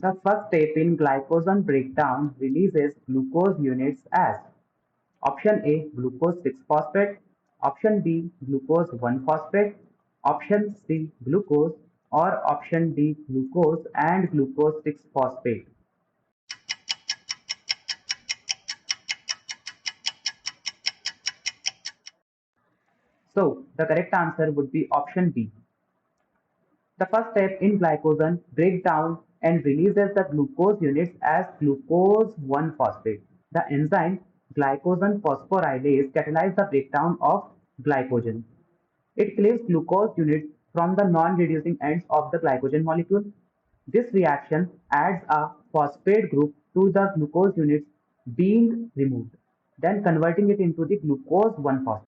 The first step in glycogen breakdown releases glucose units as option A glucose 6-phosphate, option B glucose 1-phosphate, option C glucose, or option D glucose and glucose 6-phosphate. So the correct answer would be option B. The first step in glycogen breaks down and releases the glucose units as glucose 1-phosphate. The enzyme glycogen phosphorylase catalyzes the breakdown of glycogen. It cleaves glucose units from the non-reducing ends of the glycogen molecule. This reaction adds a phosphate group to the glucose units being removed, then converting it into the glucose 1-phosphate.